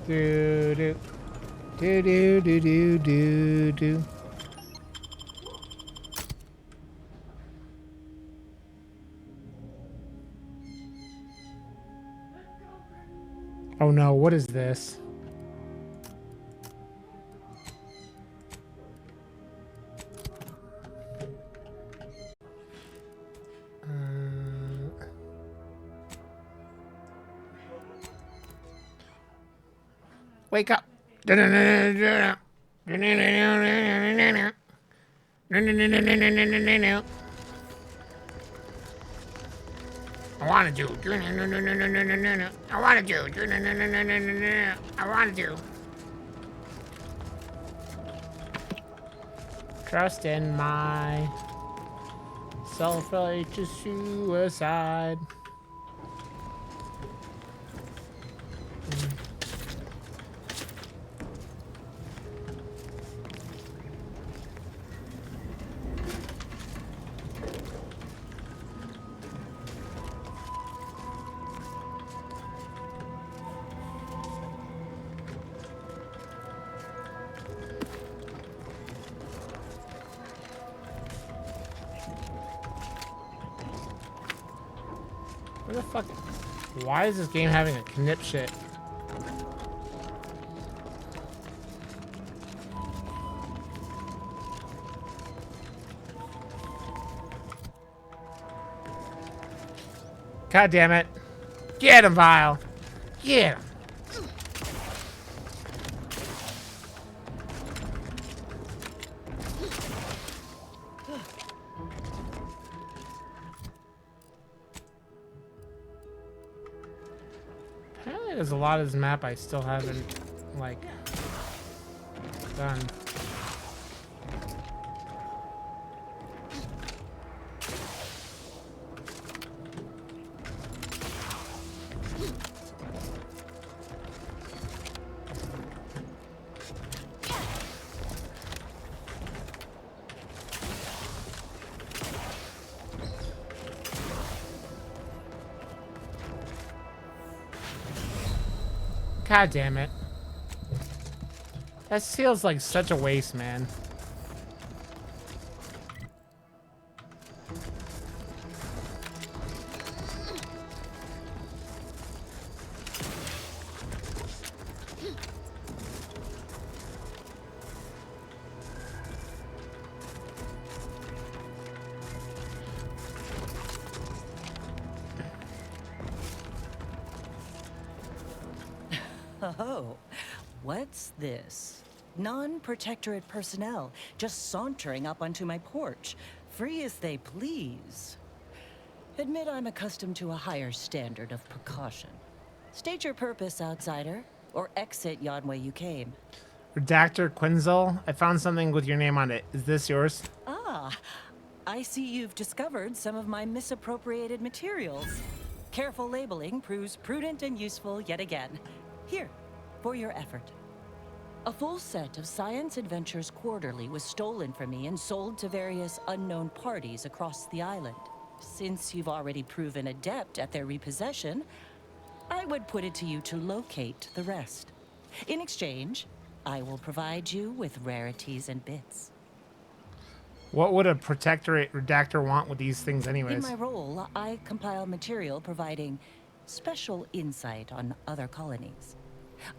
Do do do do do do do do. Oh no! What is this? Wake up! I want to do. I want to do. I want to. Trust in my self-righteous suicide. Where the fuck? Why is this game having a knip shit? God damn it. Get him, Vile. Get him. Apparently there's a lot of this map I still haven't, like, done. God damn it. That feels like such a waste, man. Oh, what's this? Non-protectorate personnel just sauntering up onto my porch, free as they please. Admit I'm accustomed to a higher standard of precaution. State your purpose, outsider, or exit yon way you came. Redactor Quinzel, I found something with your name on it. Is this yours? Ah, I see you've discovered some of my misappropriated materials. Careful labeling proves prudent and useful yet again. Here, for your effort. A full set of Science Adventures Quarterly was stolen from me and sold to various unknown parties across the island. Since you've already proven adept at their repossession, I would put it to you to locate the rest. In exchange, I will provide you with rarities and bits. What would a protectorate redactor want with these things anyways? In my role, I compile material providing special insight on other colonies.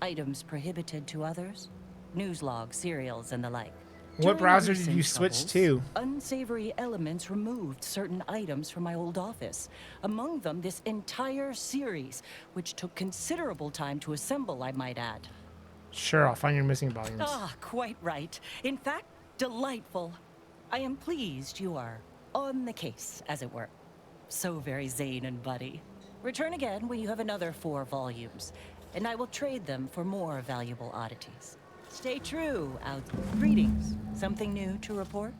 Items prohibited to others, news logs, serials, and the like. What During browser did recent you switch troubles, to? Unsavory elements removed certain items from my old office. Among them, this entire series, which took considerable time to assemble, I might add. Sure, I'll find your missing volumes. Ah, quite right. In fact, delightful. I am pleased you are on the case, as it were. So very Zane and Buddy. Return again when you have another 4 volumes, and I will trade them for more valuable oddities. Stay true, out. Greetings. Something new to report?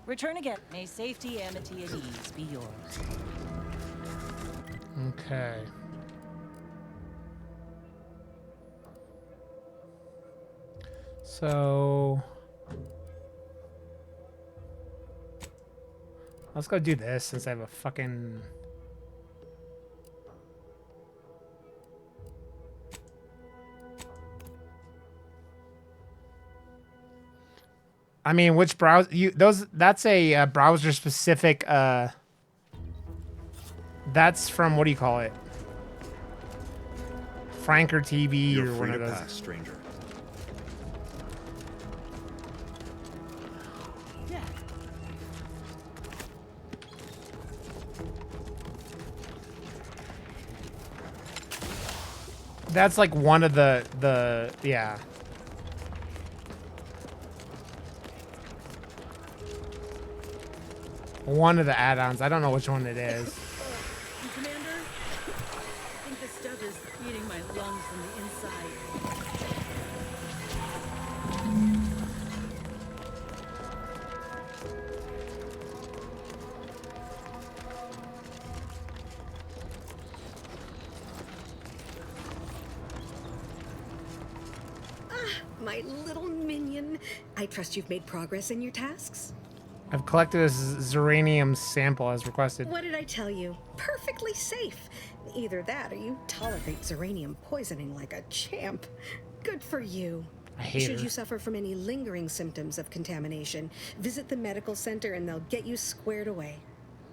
Return again. May safety, amity, and ease be yours. Okay. So let's go do this since I have a fucking... I mean, which browser? That's a browser specific. That's from what do you call it? Franker TV You're or free one to of those. pass, stranger. Yeah. That's like one of the yeah. One of the add-ons. I don't know which one it is. Commander, I think this stuff is eating my lungs from the inside. My little minion. I trust you've made progress in your tasks? I've collected a Zeranium sample as requested. What did I tell you? Perfectly safe. Either that or you tolerate Zeranium poisoning like a champ. Good for you. I hate Should her. you suffer from any lingering symptoms of contamination, visit the medical center and they'll get you squared away.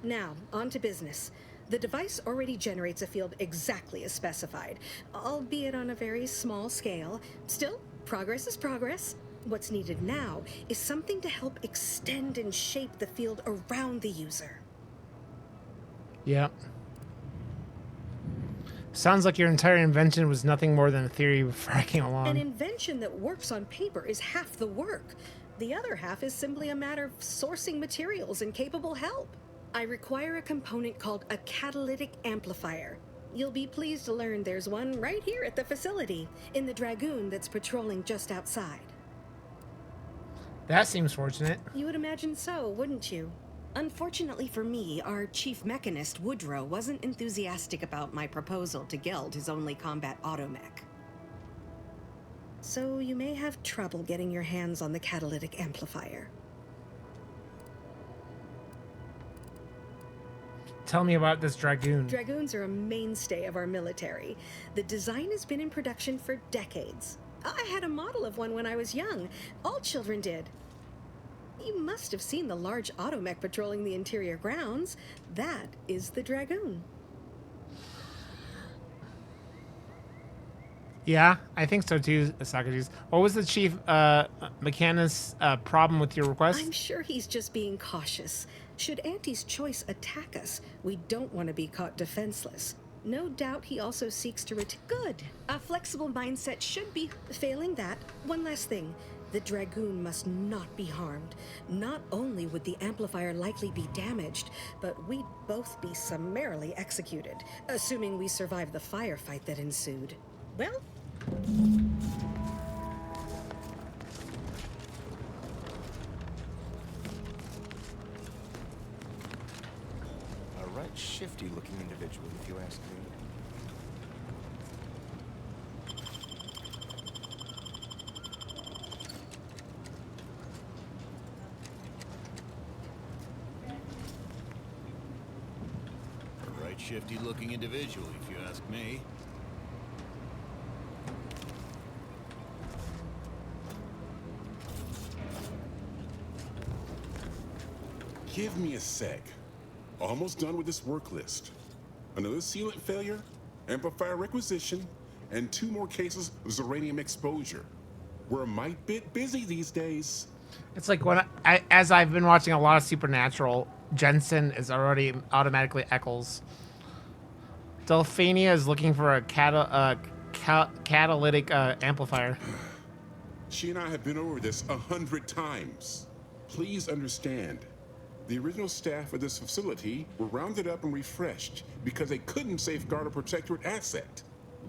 Now, on to business. The device already generates a field exactly as specified, albeit on a very small scale. Still, progress is progress. What's needed now is something to help extend and shape the field around the user. Yep. Sounds like your entire invention was nothing more than a theory fracking along. An invention that works on paper is half the work. The other half is simply a matter of sourcing materials and capable help. I require a component called a catalytic amplifier. You'll be pleased to learn there's one right here at the facility, in the Dragoon that's patrolling just outside. That seems fortunate. You would imagine so, wouldn't you? Unfortunately for me, our chief mechanist, Woodrow, wasn't enthusiastic about my proposal to Geld his only combat automech. So you may have trouble getting your hands on the catalytic amplifier. Tell me about this Dragoon. Dragoons are a mainstay of our military. The design has been in production for decades. I had a model of one when I was young. All children did. You must have seen the large automech patrolling the interior grounds. That is the Dragoon. Yeah, I think so too, Socrates. What was the chief mechanist's problem with your request? I'm sure he's just being cautious. Should Auntie's choice attack us, we don't want to be caught defenseless. No doubt he also seeks to Good. A flexible mindset should be. Failing that, one last thing. The Dragoon must not be harmed. Not only would the amplifier likely be damaged, but we'd both be summarily executed, assuming we survive the firefight that ensued. Well, A right shifty-looking individual, if you ask me. A right shifty-looking individual, if you ask me. Give me a sec. Almost done with this work list. Another sealant failure, amplifier requisition, and 2 more cases of Zeranium exposure. We're a mite bit busy these days. It's like when as I've been watching a lot of Supernatural, Jensen is already automatically Eccles. Delphania is looking for a catalytic amplifier. She and I have been over this 100 times. Please understand. The original staff of this facility were rounded up and refreshed because they couldn't safeguard a protectorate asset.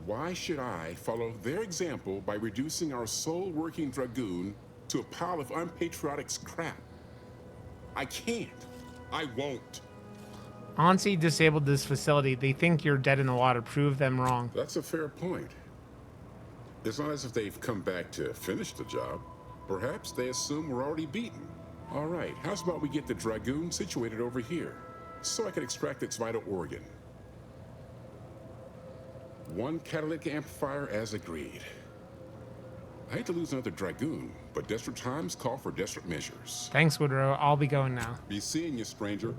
Why should I follow their example by reducing our sole working Dragoon to a pile of unpatriotic scrap? I can't. I won't. Auntie disabled this facility. They think you're dead in the water. Prove them wrong. That's a fair point. It's not as if they've come back to finish the job. Perhaps they assume we're already beaten. All right, how's about we get the Dragoon situated over here, so I can extract its vital organ? 1 catalytic amplifier as agreed. I hate to lose another dragoon, but desperate times call for desperate measures. Thanks, Woodrow. I'll be going now. Be seeing you, stranger.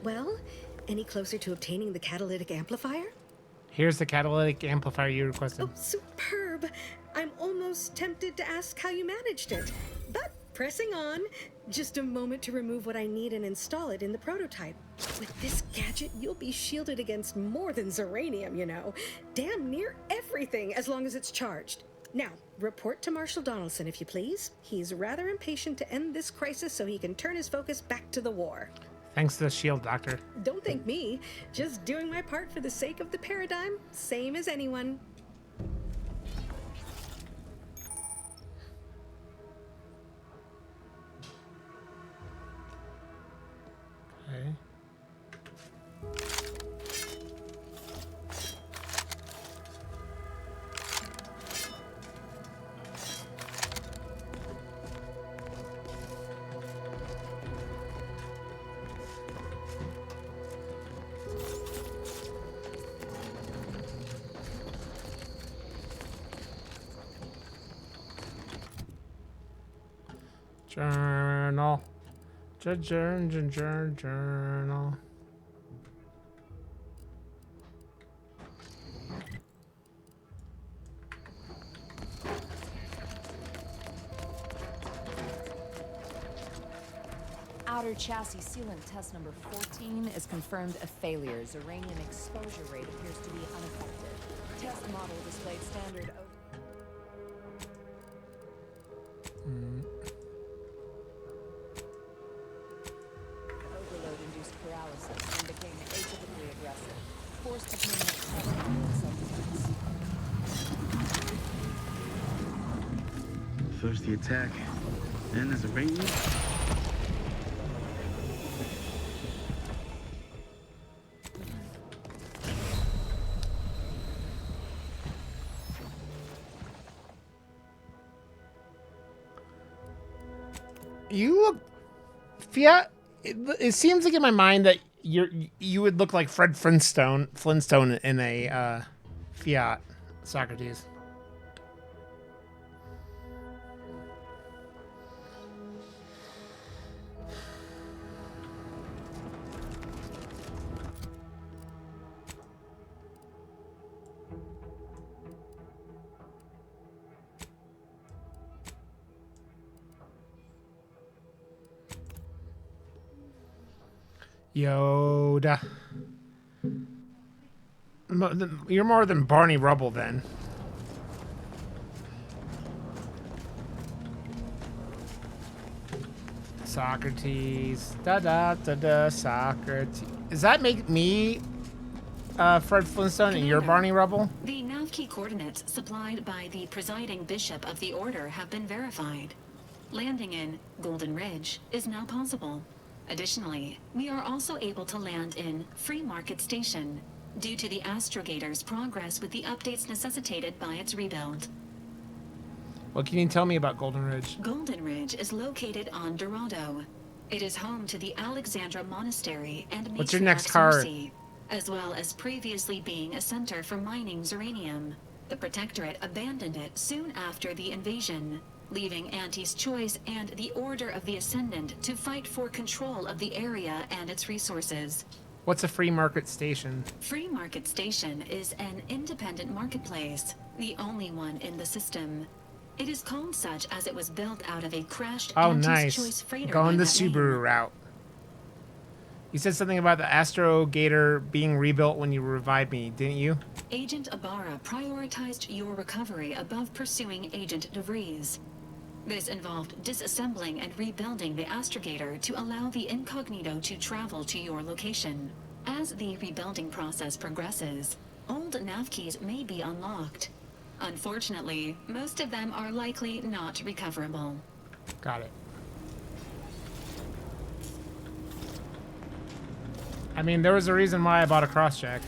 Well, any closer to obtaining the catalytic amplifier? Here's the catalytic amplifier you requested. Oh, superb! I'm almost tempted to ask how you managed it. But pressing on, just a moment to remove what I need and install it in the prototype. With this gadget, you'll be shielded against more than Zeranium, you know. Damn near everything, as long as it's charged. Now, report to Marshal Donaldson, if you please. He's rather impatient to end this crisis so he can turn his focus back to the war. Thanks to the shield, Doctor. Don't thank me. Just doing my part for the sake of the paradigm, same as anyone. Okay. Journal. Journal. Outer chassis sealant test number 14 is confirmed a failure. Uranium exposure rate appears to be unaffected. Test model displayed standard. Overload-induced paralysis and became atypically aggressive. Forced to terminate testing in self-defense. First the attack, then there's a ring. You look, Fiat. It seems like in my mind that you would look like Fred Flintstone in a Fiat Socrates. Yoda. You're more than Barney Rubble, then. Socrates. Socrates. Does that make me Fred Flintstone and you're Barney Rubble? The nav key coordinates supplied by the presiding bishop of the order have been verified. Landing in Golden Ridge is now possible. Additionally, we are also able to land in Free Market Station due to the astrogator's progress with the updates necessitated by its rebuild. What can you tell me about Golden Ridge? Golden Ridge is located on Dorado. It is home to the Alexandra Monastery and What's your next card? Mercy, as well as previously being a center for mining Zeranium. The Protectorate abandoned it soon after the invasion, leaving Auntie's Choice and the Order of the Ascendant to fight for control of the area and its resources. What's a free market station? Free Market Station is an independent marketplace, the only one in the system. It is called such as it was built out of a crashed Auntie's Choice freighter. Going the by that Subaru name. route. You said something about the Astrogator being rebuilt when you revived me, didn't you? Agent Ibarra prioritized your recovery above pursuing Agent DeVries. This involved disassembling and rebuilding the Astrogator to allow the Incognito to travel to your location. As the rebuilding process progresses, old nav keys may be unlocked. Unfortunately, most of them are likely not recoverable. Got it. I mean, there was a reason why I bought a cross-check.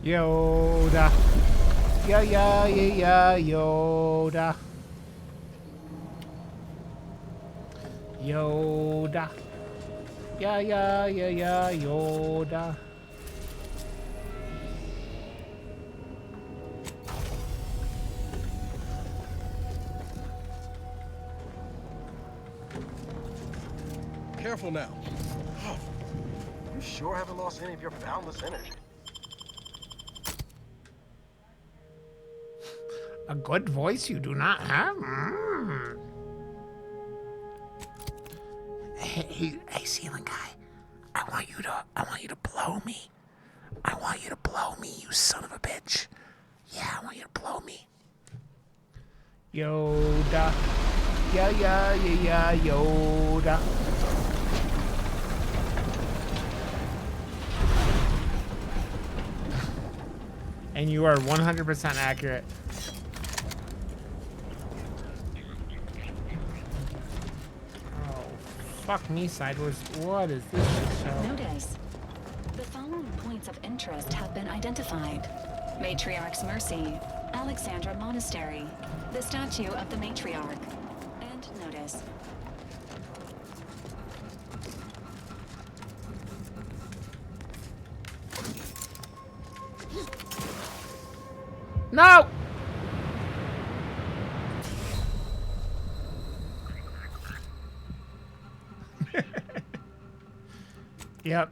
Yoda. Yeah, Yoda. Yoda. Yeah, Yoda. Careful now. You sure haven't lost any of your boundless energy. A good voice you do not have? Mm. Hey, ceiling guy. I want you to blow me. I want you to blow me, you son of a bitch. Yeah, I want you to blow me. Yoda. Yeah, Yoda. And you are 100% accurate. Oh, fuck me sideways. What is this show? Notice. The following points of interest have been identified. Matriarch's Mercy, Alexandra Monastery, the statue of the Matriarch, and notice. No! Yep.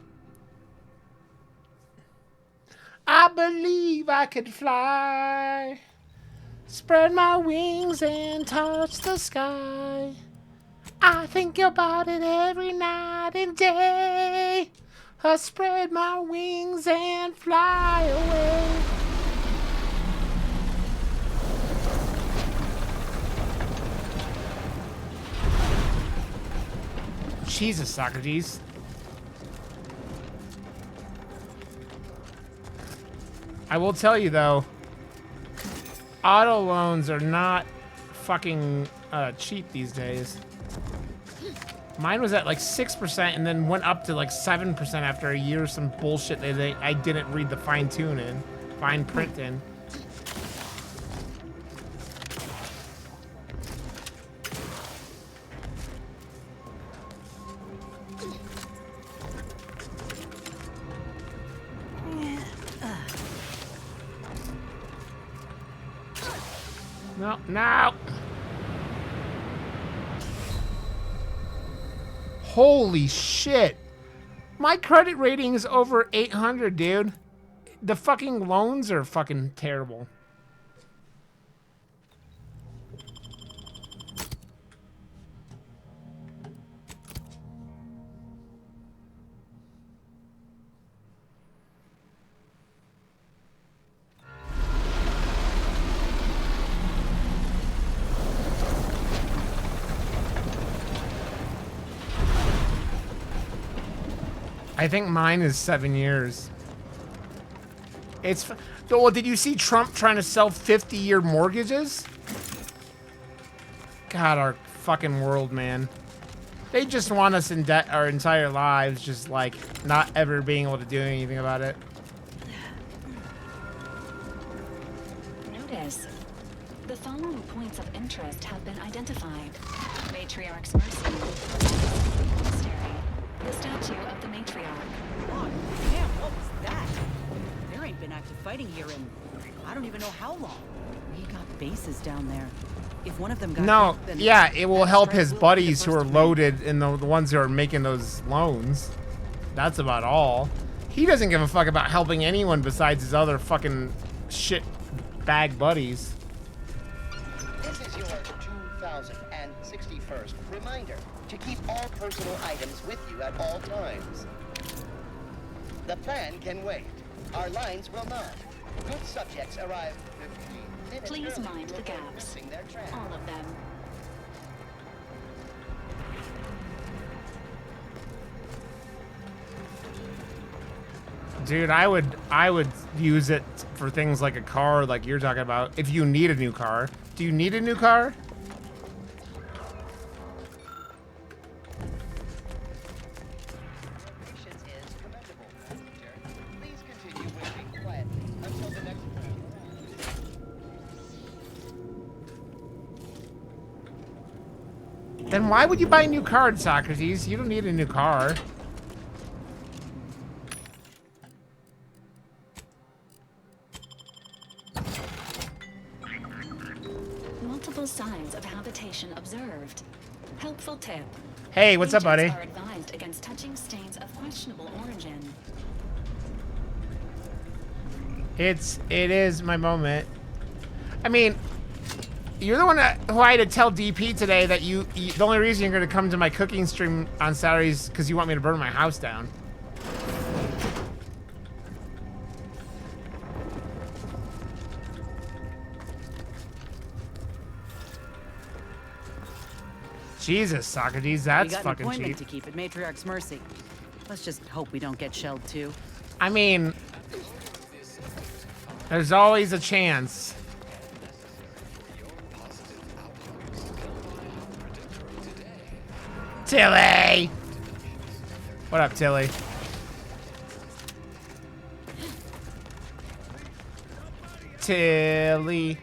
I believe I could fly. Spread my wings and touch the sky. I think about it every night and day. I spread my wings and fly away. Jesus, Socrates. I will tell you though, auto loans are not fucking cheap these days. Mine was at like 6% and then went up to like 7% after a year of some bullshit that I didn't read the fine print in. No. Holy shit. My credit rating is over 800, dude. The fucking loans are fucking terrible. I think mine is 7 years. Well, did you see Trump trying to sell 50-year mortgages? God, our fucking world, man. They just want us in debt our entire lives, just like not ever being able to do anything about it. Notice. The following points of interest have been identified. Matriarch's Mercy, Monastery, the statue of the Matriarch. Oh, damn, what was that? There ain't been active fighting here in, I don't even know how long. We got bases down there. If one of them got No, hit, then yeah, it will help strike his will be buddies the who first are to win. loaded and the ones who are making those loans. That's about all. He doesn't give a fuck about helping anyone besides his other fucking shit bag buddies. This is your 2061st reminder to keep all personal items with you at all times. The plan can wait. Our lines will not. Good subjects arrive 15 minutes Please early mind to the avoid gaps. missing their train. All of them. Dude, I would use it for things like a car, like you're talking about. If you need a new car, do you need a new car? Patience is commendable, messenger. Please continue waiting quietly Then why would you buy a new car, Socrates? You don't need a new car. Multiple signs of habitation observed. Helpful tip. Hey, what's up, buddy? Agents are advised against touching stains of questionable origin. It is my moment. I mean, you're the one who I had to tell DP today that you the only reason you're going to come to my cooking stream on Saturdays because you want me to burn my house down. Jesus, Socrates, that's fucking we got an appointment cheap. to keep at Matriarch's Mercy. Let's just hope we don't get shelled too. I mean, there's always a chance. Tilly! What up, Tilly? Tilly.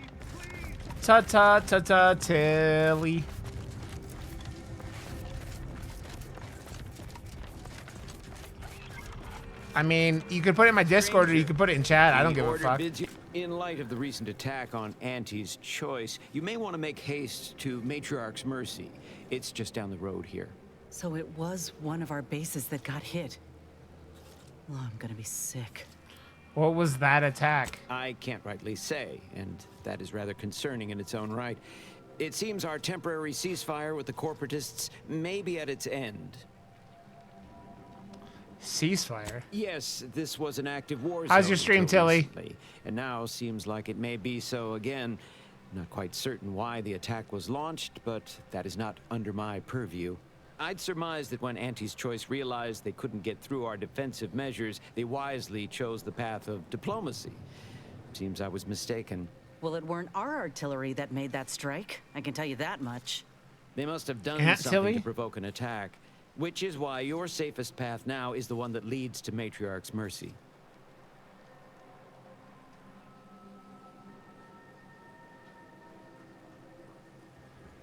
Ta-ta-ta-ta, Tilly. I mean, you could put it in my Discord or you could put it in chat. I don't give a fuck. In light of the recent attack on Auntie's Choice, you may want to make haste to Matriarch's Mercy. It's just down the road here. So it was one of our bases that got hit. Oh, I'm gonna be sick. What was that attack? I can't rightly say, and that is rather concerning in its own right. It seems our temporary ceasefire with the corporatists may be at its end. Ceasefire? Yes, this was an active war zone. How's your stream, until Tilly? recently, and now seems like it may be so again. Not quite certain why the attack was launched, but that is not under my purview. I'd surmise that when Auntie's Choice realized they couldn't get through our defensive measures, they wisely chose the path of diplomacy. Seems I was mistaken. Well, it weren't our artillery that made that strike. I can tell you that much. They must have done Aunt something Tilly? to provoke an attack, which is why your safest path now is the one that leads to Matriarch's Mercy.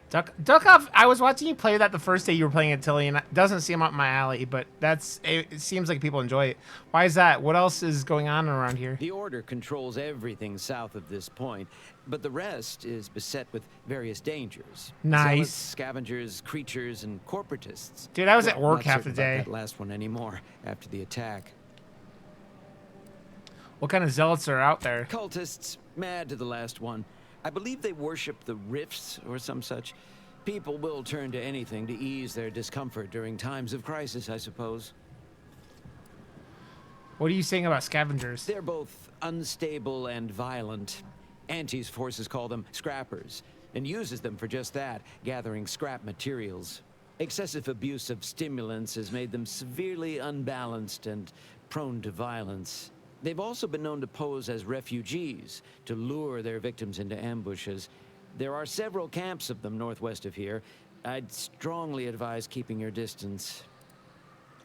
Duck off. I was watching you play that the first day you were playing it, Tilly, and it doesn't seem up my alley, but it seems like people enjoy it. Why is that? What else is going on around here? The Order controls everything south of this point, but the rest is beset with various dangers. Nice. Zealots, scavengers, creatures, and corporatists. Dude, I was at work Not half the certain about day. that last one anymore after the attack. What kind of zealots are out there? Cultists, mad to the last one. I believe they worship the rifts or some such. People will turn to anything to ease their discomfort during times of crisis, I suppose. What are you saying about scavengers? They're both unstable and violent. Auntie's forces call them scrappers, and uses them for just that, gathering scrap materials. Excessive abuse of stimulants has made them severely unbalanced and prone to violence. They've also been known to pose as refugees, to lure their victims into ambushes. There are several camps of them northwest of here. I'd strongly advise keeping your distance.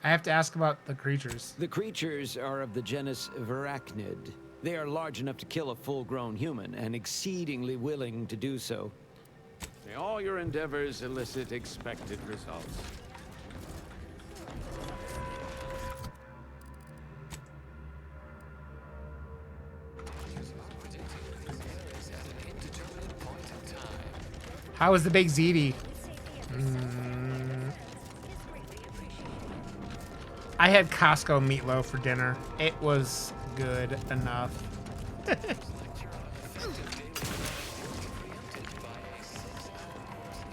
I have to ask about the creatures. The creatures are of the genus Varachnid. They are large enough to kill a full-grown human, and exceedingly willing to do so. May all your endeavors elicit expected results. How was the big ziti? I had Costco meatloaf for dinner. It was good enough.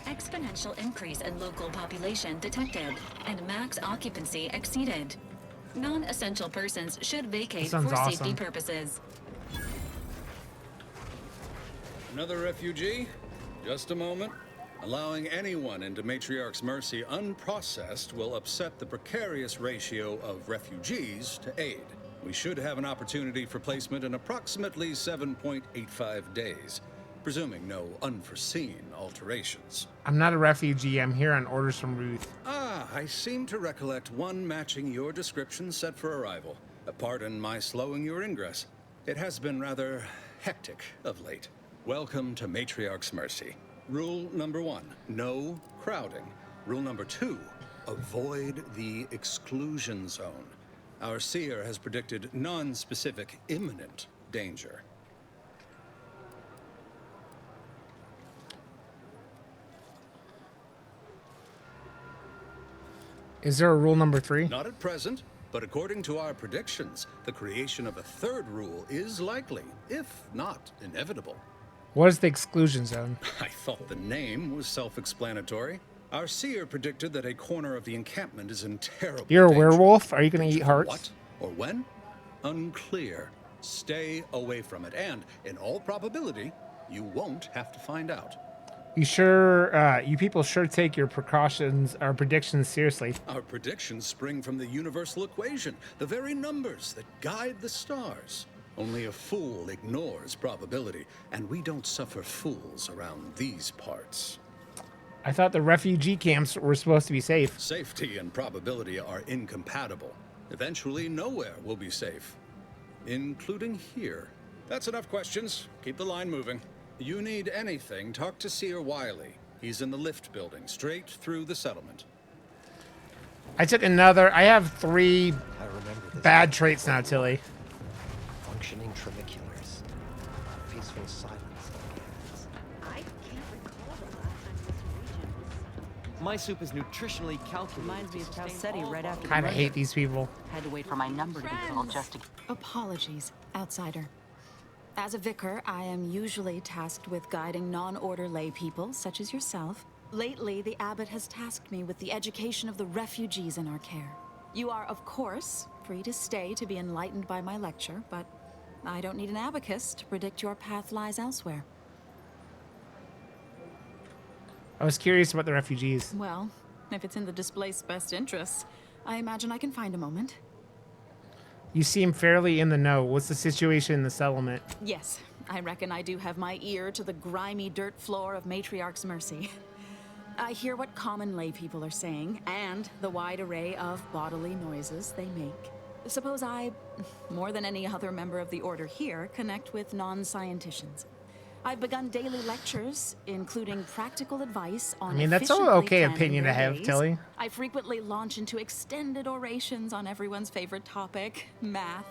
Exponential increase in local population detected, and max occupancy exceeded. Non-essential persons should vacate for That sounds safety awesome. purposes. Another refugee? Just a moment. Allowing anyone into Matriarch's Mercy unprocessed will upset the precarious ratio of refugees to aid. We should have an opportunity for placement in approximately 7.85 days, presuming no unforeseen alterations. I'm not a refugee. I'm here on orders from Ruth. Ah, I seem to recollect one matching your description set for arrival. Pardon my slowing your ingress. It has been rather hectic of late. Welcome to Matriarch's Mercy. Rule number 1, no crowding. Rule number 2, avoid the exclusion zone. Our seer has predicted non-specific imminent danger. Is there a rule number 3? Not at present, but according to our predictions, the creation of a third rule is likely, if not inevitable. What is the exclusion zone? I thought the name was self-explanatory. Our seer predicted that a corner of the encampment is in terrible You're a danger. werewolf? Are you going to eat hearts? What or when? Unclear. Stay away from it, and in all probability, you won't have to find out. You sure, you people sure take your precautions or predictions seriously. Our predictions spring from the universal equation, the very numbers that guide the stars. Only a fool ignores probability, and we don't suffer fools around these parts. I thought the refugee camps were supposed to be safe. Safety and probability are incompatible. Eventually, nowhere will be safe, including here. That's enough questions. Keep the line moving. You need anything, talk to Seer Wiley. He's in the lift building, straight through the settlement. I have 3 bad traits now, Tilly. Functioning trabeculars. Peaceful silence. I can't recall the last time this region was... My soup is nutritionally calculated. Reminds me of Chalcetti right after Kind of hate these people. Had to wait for my number to be called just to... Apologies, outsider. As a vicar, I am usually tasked with guiding non-order lay people, such as yourself. Lately, the abbot has tasked me with the education of the refugees in our care. You are, of course, free to stay to be enlightened by my lecture, but I don't need an abacus to predict your path lies elsewhere. I was curious about the refugees. Well, if it's in the displaced's best interests, I imagine I can find a moment. You seem fairly in the know. What's the situation in the settlement? Yes, I reckon I do have my ear to the grimy dirt floor of Matriarch's Mercy. I hear what common lay people are saying, and the wide array of bodily noises they make. Suppose I, more than any other member of the Order here, connect with non-scienticians. I've begun daily lectures, including practical advice on I mean, that's an efficiently okay planning opinion to their have, days. Tilly. I frequently launch into extended orations on everyone's favorite topic, math,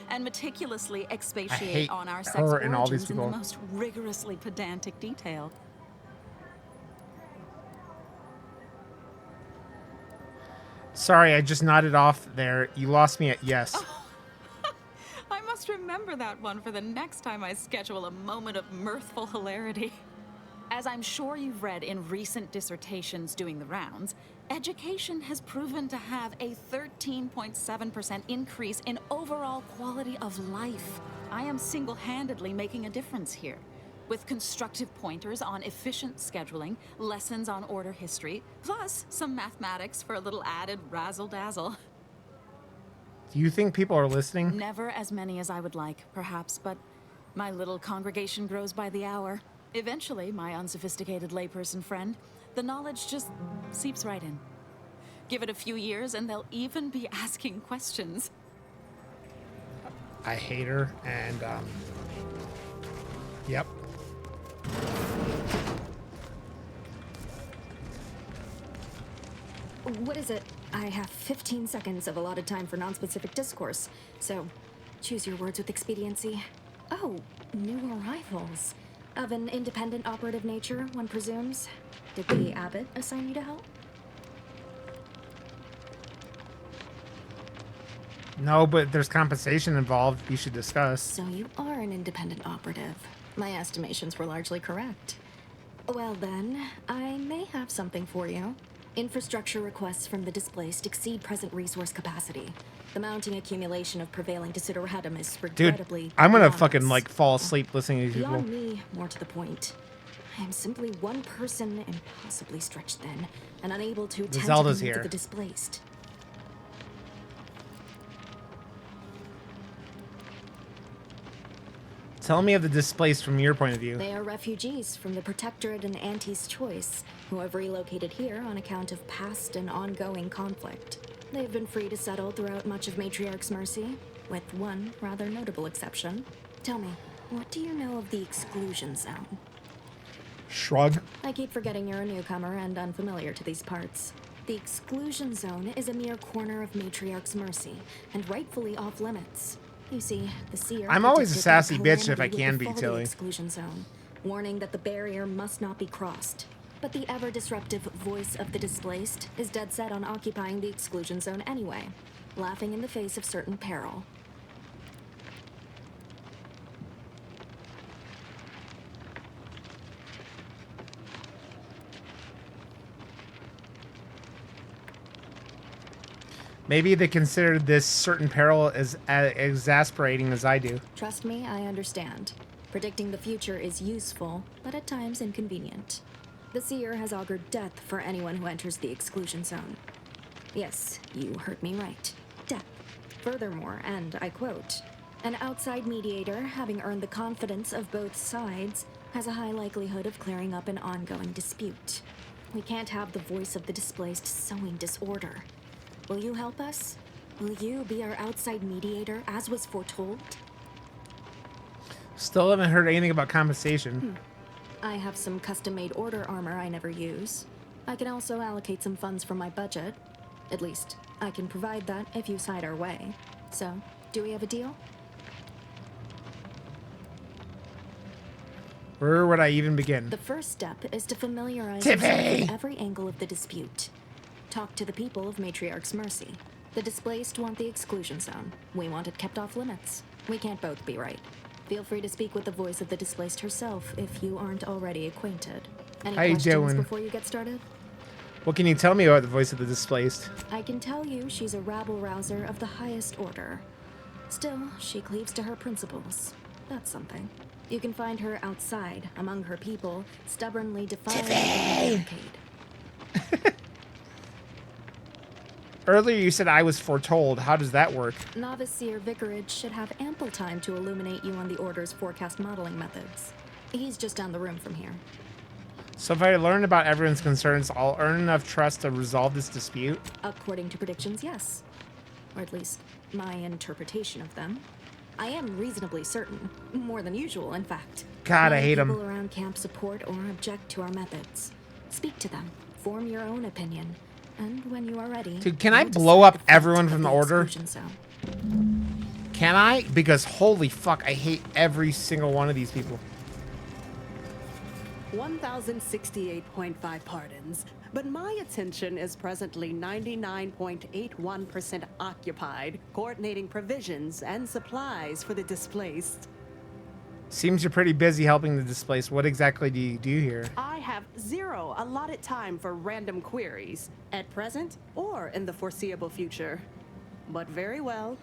and meticulously expatiate on our sex her and all these origins in the people. most rigorously pedantic detail. Sorry, I just nodded off there. You lost me at yes. I must remember that one for the next time I schedule a moment of mirthful hilarity. As I'm sure you've read in recent dissertations doing the rounds, education has proven to have a 13.7% increase in overall quality of life. I am single-handedly making a difference here, with constructive pointers on efficient scheduling, lessons on order history, plus some mathematics for a little added razzle-dazzle. Do you think people are listening? Never as many as I would like, perhaps, but my little congregation grows by the hour. Eventually, my unsophisticated layperson friend, the knowledge just seeps right in. Give it a few years and they'll even be asking questions. I hate her, and, yep. What is it? I have 15 seconds of allotted time for non-specific discourse, so choose your words with expediency. Oh, new arrivals. Of an independent operative nature, one presumes. Did the abbot assign you to help? No, but there's compensation involved. You should discuss. So you are an independent operative. My estimations were largely correct. Well then, I may have something for you. Infrastructure requests from the displaced exceed present resource capacity. The mounting accumulation of prevailing desideratum is regrettably Dude, I'm gonna beyond fucking us. like fall asleep listening to these people. Beyond me, more to the point. I am simply one person, impossibly stretched thin, and unable to tend to the Zelda's needs here. of the displaced. Tell me of the displaced from your point of view. They are refugees from the Protectorate and Auntie's Choice, who have relocated here on account of past and ongoing conflict. They've been free to settle throughout much of Matriarch's Mercy, with one rather notable exception. Tell me, what do you know of the exclusion zone? Shrug. I keep forgetting you're a newcomer and unfamiliar to these parts. The exclusion zone is a mere corner of Matriarch's mercy, and rightfully off limits. You see, the seer. I'm always a predicted sassy the bitch if I calamity can would be, befall the Tilly. exclusion zone, warning that the barrier must not be crossed. But the ever-disruptive voice of the displaced is dead set on occupying the exclusion zone anyway, laughing in the face of certain peril. Maybe they consider this certain peril as exasperating as I do. Trust me, I understand. Predicting the future is useful, but at times inconvenient. The seer has augured death for anyone who enters the exclusion zone. Yes, you heard me right. Death. Furthermore, and I quote, an outside mediator, having earned the confidence of both sides, has a high likelihood of clearing up an ongoing dispute. We can't have the voice of the displaced sowing disorder. Will you help us? Will you be our outside mediator, as was foretold? Still haven't heard anything about compensation. I have some custom-made order armor I never use. I can also allocate some funds from my budget. At least, I can provide that if you side our way. So, do we have a deal? Where would I even begin? The first step is to familiarize Tiffy! yourself with every angle of the dispute. Talk to the people of Matriarch's mercy. The displaced want the exclusion zone. We want it kept off limits. We can't both be right. Feel free to speak with the voice of the displaced herself if you aren't already acquainted. Any How you questions doing? before you get started? What can you tell me about the voice of the displaced? I can tell you she's a rabble-rouser of the highest order. Still, she cleaves to her principles. That's something. You can find her outside, among her people, stubbornly defying the barricade. Earlier you said I was foretold. How does that work? Novice Seer Vicarage should have ample time to illuminate you on the Order's forecast modeling methods. He's just down the room from here. So if I learn about everyone's concerns, I'll earn enough trust to resolve this dispute? According to predictions, yes. Or at least, my interpretation of them. I am reasonably certain. More than usual, in fact. God, I Many hate him. people around camp support or object to our methods. Speak to them. Form your own opinion. And when you are ready... Dude, can I blow up everyone from the Order? Can I? Because holy fuck, I hate every single one of these people. 1,068.5 pardons, but my attention is presently 99.81% occupied, coordinating provisions and supplies for the displaced. Seems you're pretty busy helping the displaced. What exactly do you do here? I have zero allotted time for random queries, at present or in the foreseeable future. But very well.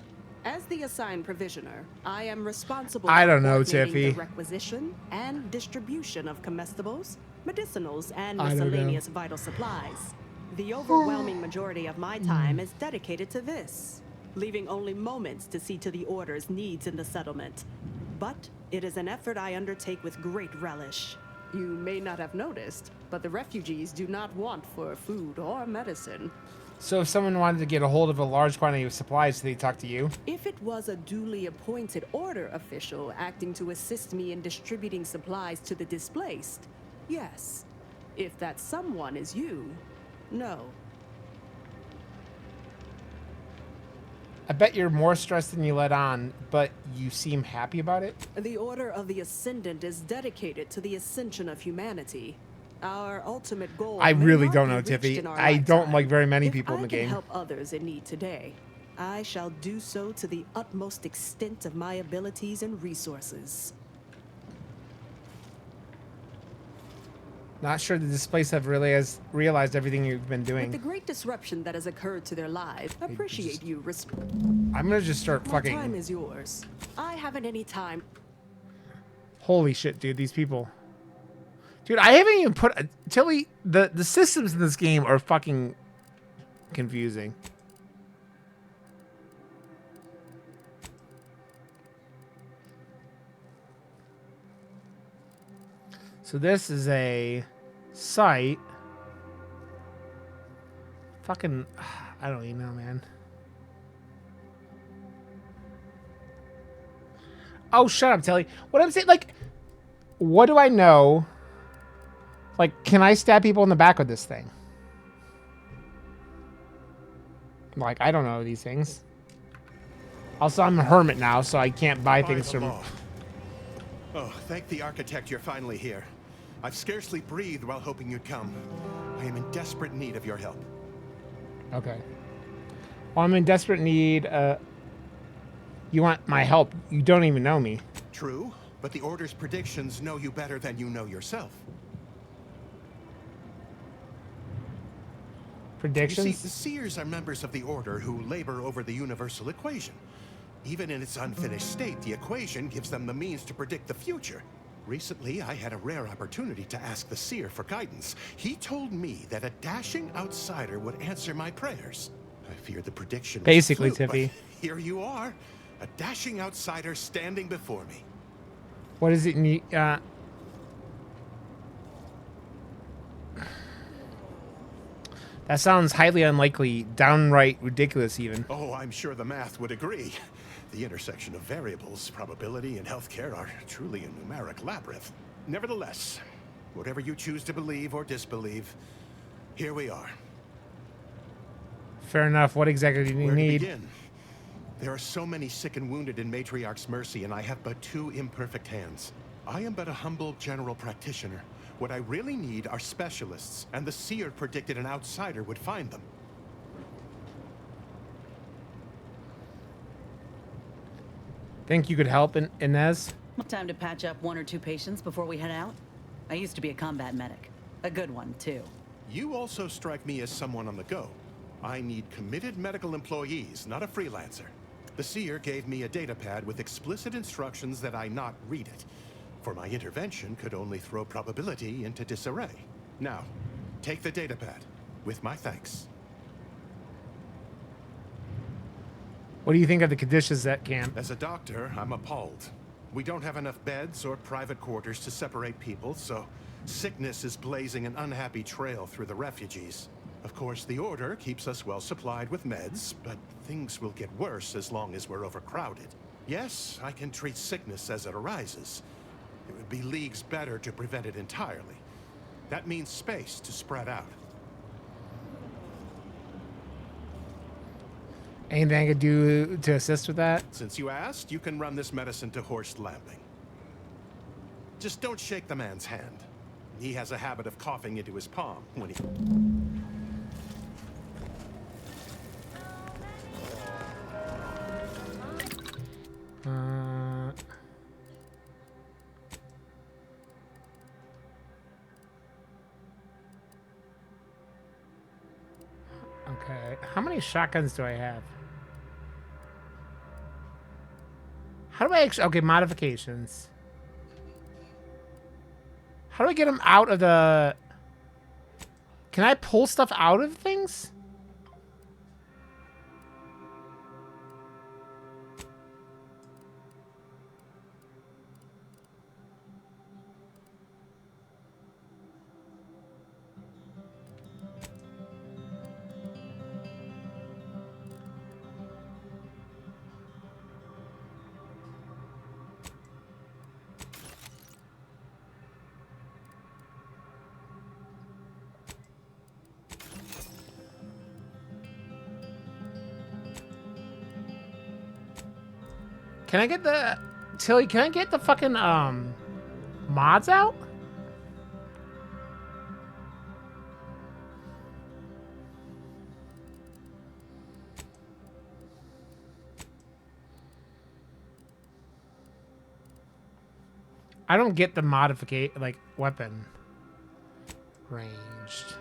As the assigned provisioner, I am responsible I don't for know, coordinating Tiffy. the requisition and distribution of comestibles, medicinals, and I don't know. miscellaneous vital supplies. The overwhelming majority of my time is dedicated to this, leaving only moments to see to the Order's needs in the settlement. But it is an effort I undertake with great relish. You may not have noticed, but the refugees do not want for food or medicine. So if someone wanted to get a hold of a large quantity of supplies, they talk to you? If it was a duly appointed Order official acting to assist me in distributing supplies to the displaced, yes. If that someone is you, no. I bet you're more stressed than you let on, but you seem happy about it? The Order of the Ascendant is dedicated to the ascension of humanity. Our ultimate goal. I may really not don't be know, reached Tiffy. in our I don't lifetime. like very many If people in the I can game. help others in need today, I shall do so to the utmost extent of my abilities and resources. Not sure the displaced have really realized everything you've been With the doing. great disruption that has occurred to their lives, appreciate you. I'm gonna just start My time fucking... is yours. I haven't any time. Holy shit, dude, these people. Dude, I haven't even put... Tilly, the systems in this game are fucking confusing. So this is a site. Fucking... I don't even know, man. Oh, shut up, Tilly. What I'm saying, like... What do I know Like, can I stab people in the back with this thing? Like, I don't know these things. Also, I'm a hermit now, so I can't buy By things the from... law. Oh, thank the architect you're finally here. I've scarcely breathed while hoping you'd come. I am in desperate need of your help. Okay. Well, I'm in desperate need. You want my help? You don't even know me. True, but the Order's predictions know you better than you know yourself. Predictions? You see, the Seers are members of the Order who labor over the universal equation. Even in its unfinished state, the equation gives them the means to predict the future. Recently, I had a rare opportunity to ask the Seer for guidance. He told me that a dashing outsider would answer my prayers. I feared the prediction was Basically, a fluke, Tiffy. but here you are, a dashing outsider standing before me. What does it need? That sounds highly unlikely, downright ridiculous even. Oh, I'm sure the math would agree. The intersection of variables, probability, and healthcare are truly a numeric labyrinth. Nevertheless, whatever you choose to believe or disbelieve, here we are. Fair enough. What exactly do you Where need? to begin? There are so many sick and wounded in Matriarch's Mercy, and I have but 2 imperfect hands. I am but a humble general practitioner. What I really need are specialists, and the Seer predicted an outsider would find them. Think you could help, Inez? Time to patch up 1 or 2 patients before we head out? I used to be a combat medic. A good one, too. You also strike me as someone on the go. I need committed medical employees, not a freelancer. The Seer gave me a datapad with explicit instructions that I not read it, for my intervention could only throw probability into disarray. Now, take the datapad, with my thanks. What do you think of the conditions at camp? As a doctor, I'm appalled. We don't have enough beds or private quarters to separate people, so sickness is blazing an unhappy trail through the refugees. Of course, the Order keeps us well supplied with meds, but things will get worse as long as we're overcrowded. Yes, I can treat sickness as it arises. It would be leagues better to prevent it entirely. That means space to spread out. Anything I could do to assist with that? Since you asked, you can run this medicine to Horst Lambing. Just don't shake the man's hand. He has a habit of coughing into his palm when he... Okay. How many shotguns do I have? How do I actually... Okay, modifications. How do I get them out of the... Can I pull stuff out of things? Can I get the... Tilly, can I get the fucking, mods out? I don't get the modificate, like, weapon. Ranged.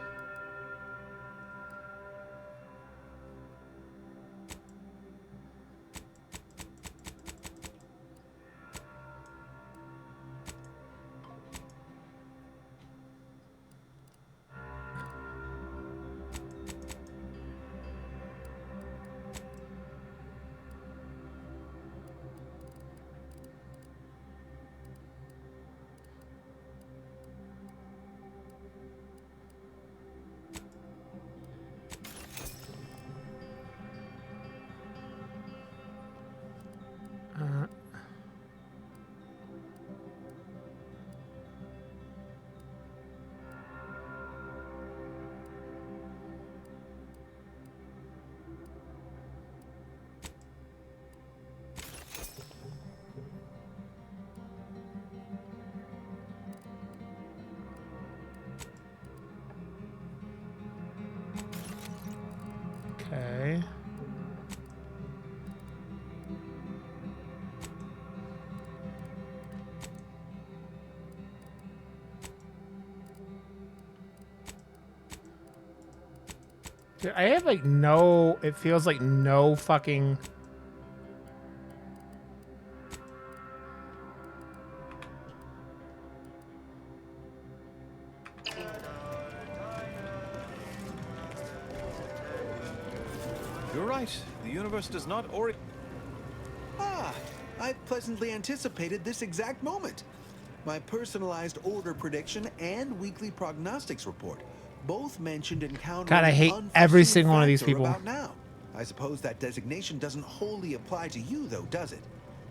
Dude, I have like no, it feels like no fucking... You're right. The universe does not Ah, I pleasantly anticipated this exact moment. My personalized order prediction and weekly prognostics report both mentioned encountering God, I hate an every unforeseen single one of these factor people. about now. I suppose that designation doesn't wholly apply to you, though, does it?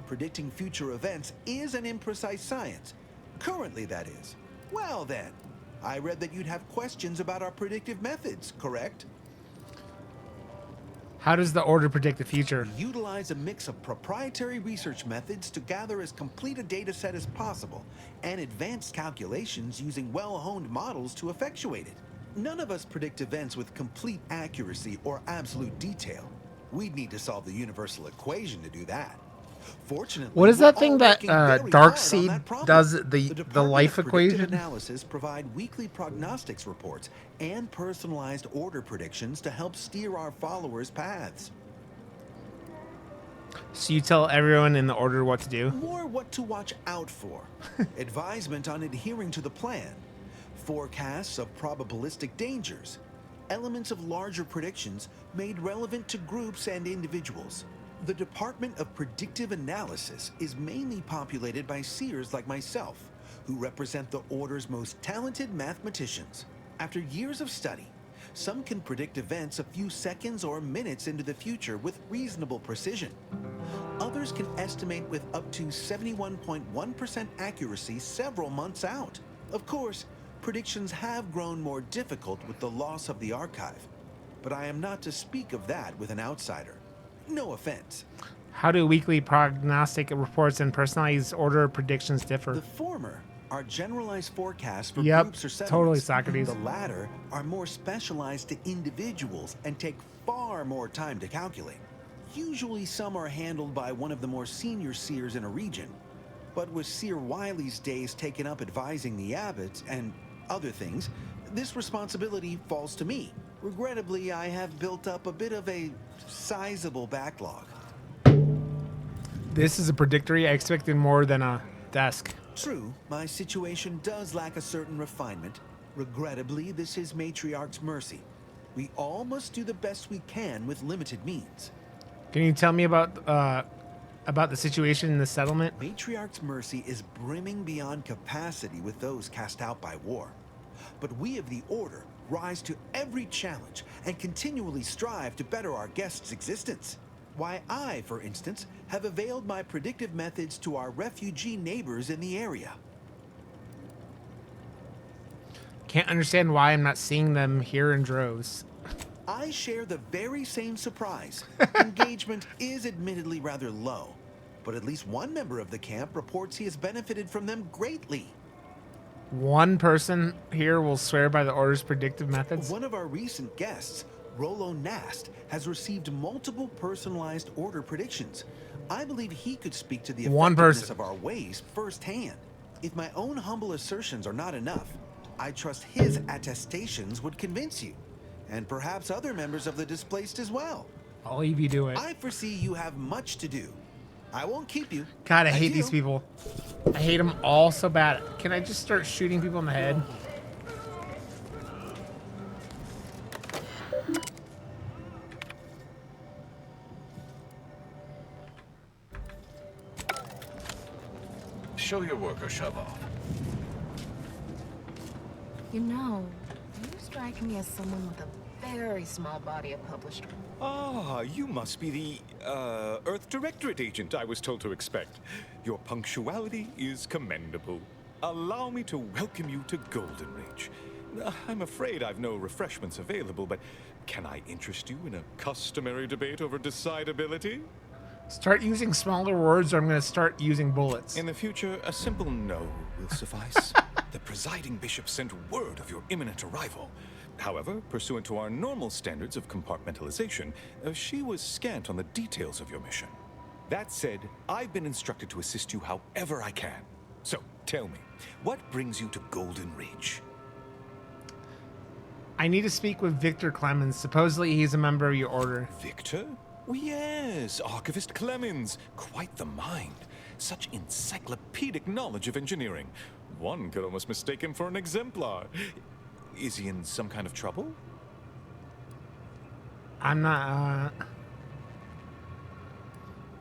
Predicting future events is an imprecise science. Currently, that is. Well, then, I read that you'd have questions about our predictive methods, correct? How does the order predict the future? We utilize a mix of proprietary research methods to gather as complete a data set as possible, and advanced calculations using well-honed models to effectuate it. None of us predict events with complete accuracy or absolute detail. We'd need to solve the universal equation to do that. Fortunately, What is we're that thing all that working very hard on Darkseid that problem. does? The Department life of Predictive equation? Analysis provide weekly prognostics reports and personalized order predictions to help steer our followers' paths. So you tell everyone in the order what to do? More what to watch out for. Advisement on adhering to the plan. Forecasts of probabilistic dangers. Elements of larger predictions made relevant to groups and individuals. The Department of Predictive Analysis is mainly populated by seers like myself, who represent the Order's most talented mathematicians. After years of study, some can predict events a few seconds or minutes into the future with reasonable precision. Others can estimate with up to 71.1% accuracy several months out. Of course, predictions have grown more difficult with the loss of the archive, but I am not to speak of that with an outsider. No offense. How do weekly prognostic reports and personalized order predictions differ? The former are generalized forecasts for Yep, groups or settlements. totally Socrates. The latter are more specialized to individuals and take far more time to calculate. Usually some are handled by one of the more senior seers in a region, but with Seer Wiley's days taken up advising the abbots and other things, this responsibility falls to me. Regrettably, I have built up a bit of a sizable backlog. This is a predictory. I expected more than a desk. True, my situation does lack a certain refinement. Regrettably, this is Matriarch's mercy. We all must do the best we can with limited means. Can you tell me about the situation in the settlement? Matriarch's mercy is brimming beyond capacity with those cast out by war. But we of the Order rise to every challenge and continually strive to better our guests' existence. Why, I, for instance, have availed my predictive methods to our refugee neighbors in the area. Can't understand why I'm not seeing them here in droves. I share the very same surprise. Engagement is admittedly rather low, but at least one member of the camp reports he has benefited from them greatly. One person here will swear by the Order's predictive methods. One of our recent guests, Rollo Nast, has received multiple personalized order predictions. I believe he could speak to the effectiveness of our ways firsthand. If my own humble assertions are not enough, I trust his attestations would convince you, and perhaps other members of the displaced as well. I'll leave you to it. I foresee you have much to do. I won't keep you. God, I hate these people. I hate them all so bad. Can I just start shooting people in the head? Show your work or shove off. You know, you strike me as someone with a very small body of published. Ah, you must be the, Earth Directorate agent I was told to expect. Your punctuality is commendable. Allow me to welcome you to Golden Ridge. I'm afraid I've no refreshments available, but can I interest you in a customary debate over decidability? Start using smaller words or I'm going to start using bullets. In the future, a simple no will suffice. The presiding bishop sent word of your imminent arrival. However, pursuant to our normal standards of compartmentalization, she was scant on the details of your mission. That said, I've been instructed to assist you however I can. So, tell me, what brings you to Golden Ridge? I need to speak with Victor Clemens. Supposedly he's a member of your order. Victor? Oh, yes, Archivist Clemens. Quite the mind. Such encyclopedic knowledge of engineering. One could almost mistake him for an exemplar. Is he in some kind of trouble? I'm not,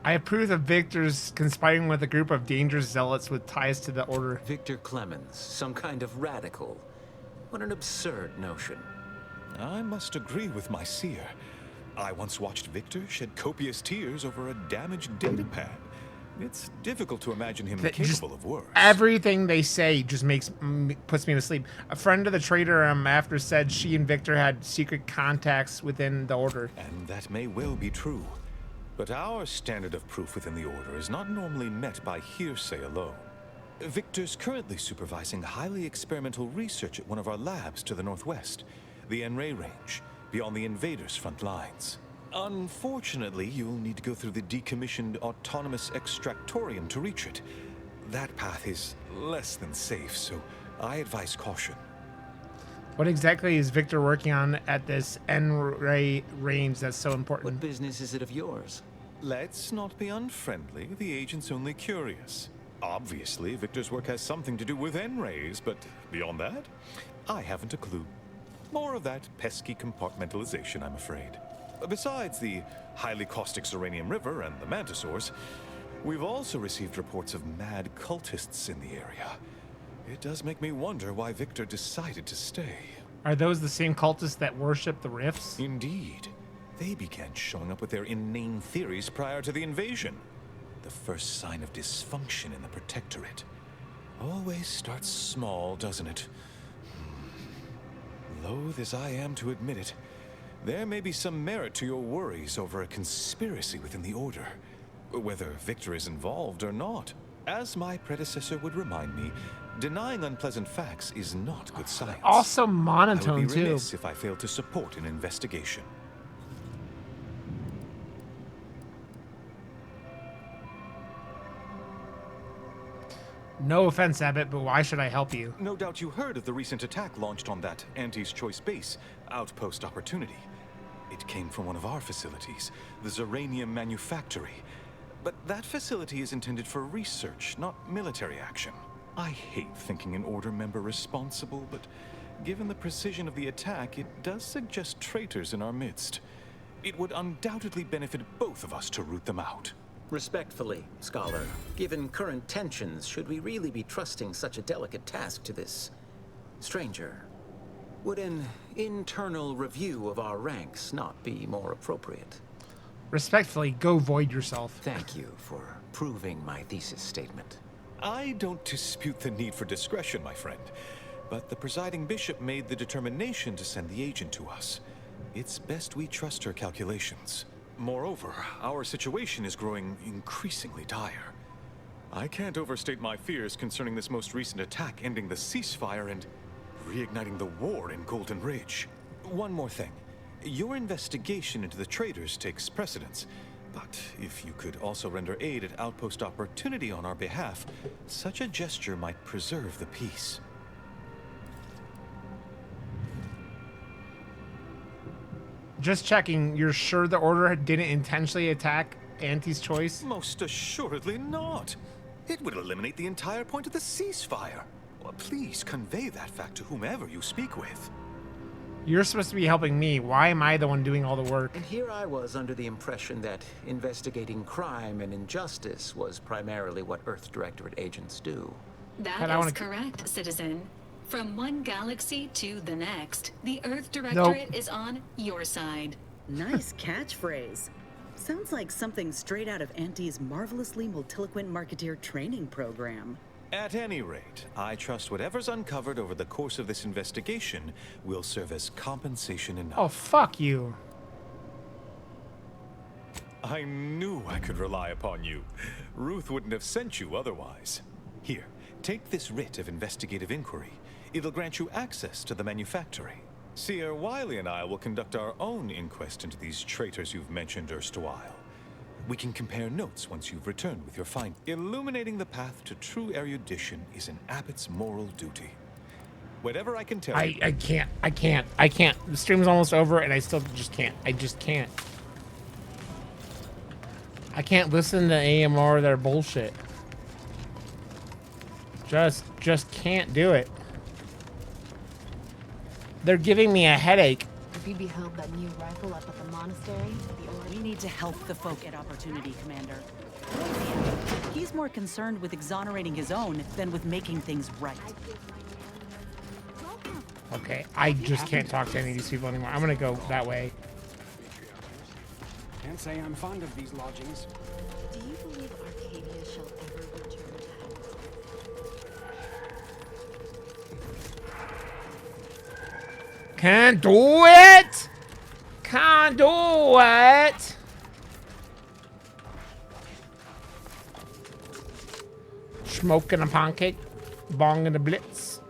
I approve of Victor's conspiring with a group of dangerous zealots with ties to the order. Victor Clemens, some kind of radical. What an absurd notion. I must agree with my seer. I once watched Victor shed copious tears over a damaged data pad. It's difficult to imagine him capable of worse. Everything they say just puts me to sleep. A friend of the traitor after said she and Victor had secret contacts within the order. And that may well be true. But our standard of proof within the order is not normally met by hearsay alone. Victor's currently supervising highly experimental research at one of our labs to the northwest, the N-Ray range, beyond the invaders' front lines. Unfortunately, you'll need to go through the decommissioned autonomous extractorium to reach it. That path is less than safe, so I advise caution. What exactly is Victor working on at this N-Ray range that's so important? What business is it of yours? Let's not be unfriendly. The agent's only curious. Obviously, Victor's work has something to do with N-Rays, but beyond that, I haven't a clue. More of that pesky compartmentalization, I'm afraid. Besides the highly caustic Zeranium River and the Mantisaurs, we've also received reports of mad cultists in the area. It does make me wonder why Victor decided to stay. Are those the same cultists that worship the rifts? Indeed. They began showing up with their inane theories prior to the invasion. The first sign of dysfunction in the Protectorate. Always starts small, doesn't it? Loath as I am to admit it, there may be some merit to your worries over a conspiracy within the Order. Whether Victor is involved or not. As my predecessor would remind me, denying unpleasant facts is not good science. Also monotone, I would be too. remiss if I failed to support an investigation. No offense, Abbott, but why should I help you? No doubt you heard of the recent attack launched on that Auntie's Choice base, Outpost Opportunity. It came from one of our facilities, the Zeranium Manufactory. But that facility is intended for research, not military action. I hate thinking an Order member responsible, but given the precision of the attack, it does suggest traitors in our midst. It would undoubtedly benefit both of us to root them out. Respectfully, Scholar, given current tensions, should we really be trusting such a delicate task to this stranger? Would an internal review of our ranks not be more appropriate? Respectfully, go void yourself. Thank you for proving my thesis statement. I don't dispute the need for discretion, my friend. But the presiding bishop made the determination to send the agent to us. It's best we trust her calculations. Moreover, our situation is growing increasingly dire. I can't overstate my fears concerning this most recent attack ending the ceasefire and reigniting the war in Golden Ridge. One more thing. Your investigation into the traitors takes precedence. But if you could also render aid at Outpost Opportunity on our behalf, such a gesture might preserve the peace. Just checking, you're sure the Order didn't intentionally attack Auntie's Choice? Most assuredly not. It would eliminate the entire point of the ceasefire. Well, please convey that fact to whomever you speak with. You're supposed to be helping me. Why am I the one doing all the work? And here I was under the impression that investigating crime and injustice was primarily what Earth Directorate agents do. That is correct, citizen. From one galaxy to the next, the Earth Directorate is on your side. Nice catchphrase. Sounds like something straight out of Auntie's marvelously multiloquent marketeer training program. At any rate, I trust whatever's uncovered over the course of this investigation will serve as compensation enough. Oh, fuck you. I knew I could rely upon you. Ruth wouldn't have sent you otherwise. Here, take this writ of investigative inquiry. It'll grant you access to the manufactory. Seer Wiley and I will conduct our own inquest into these traitors you've mentioned erstwhile. We can compare notes once you've returned with your find. Illuminating the path to true erudition is an abbot's moral duty. Whatever I can tell you. I can't. The stream's almost over and I still just can't. I just can't. I can't listen to AMR, their bullshit. Just can't do it. They're giving me a headache. If you beheld that new rifle up at the monastery, We need to help the folk at Opportunity, Commander. He's more concerned with exonerating his own than with making things right. Okay, I just can't talk to any of these people anymore. I'm gonna go that way. Can't say I'm fond of these lodgings. Do you believe Arcadia shall ever return to health? Can't do it! Can't do it! Smoking a pancake, bong in a blitz.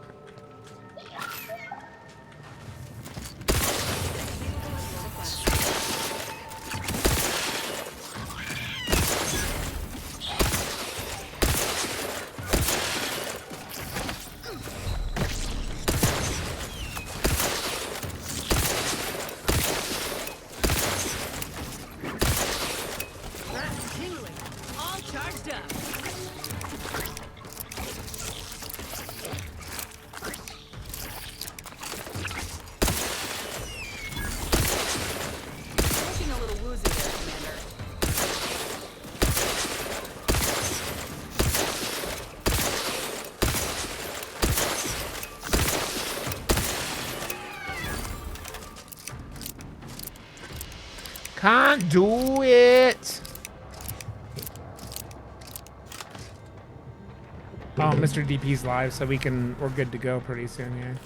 All charged up. Looking a little woozy there, Commander. Can't do it. Oh, Mr. DP's live, so we're good to go pretty soon here.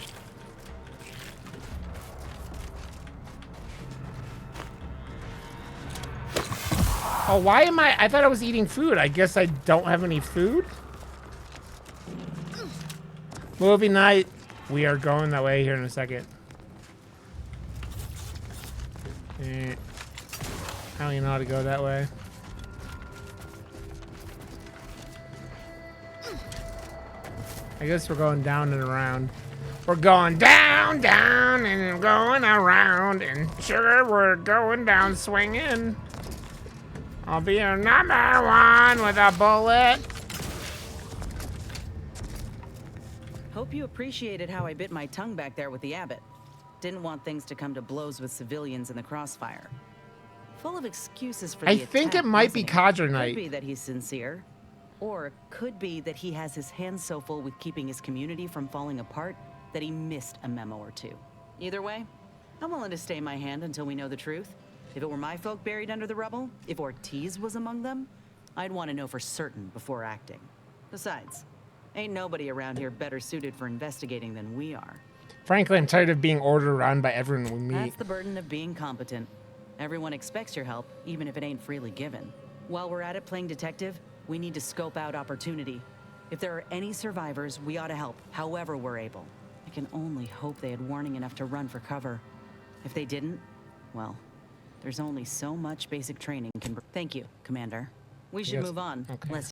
Oh, why am I thought I was eating food. I guess I don't have any food. Movie night. We are going that way here in a second. I don't even know how to go that way. I guess we're going down and around. We're going down, down, and going around. And sugar, we're going down swinging. I'll be your number one with a bullet. Hope you appreciated how I bit my tongue back there with the abbot. Didn't want things to come to blows with civilians in the crossfire. Full of excuses for the I think attack, it might be wasn't he? Cadre night. Could be that he's sincere. Or it could be that he has his hands so full with keeping his community from falling apart that he missed a memo or two. Either way, I'm willing to stay my hand until we know the truth. If it were my folk buried under the rubble, if Ortiz was among them, I'd want to know for certain before acting. Besides, ain't nobody around here better suited for investigating than we are. Frankly, I'm tired of being ordered around by everyone we meet. That's the burden of being competent. Everyone expects your help, even if it ain't freely given. While we're at it playing detective, we need to scope out Opportunity. If there are any survivors, we ought to help, however we're able. I can only hope they had warning enough to run for cover. If they didn't, well, there's only so much basic training can... Thank you, Commander. We should Yes. move on. Okay. Let's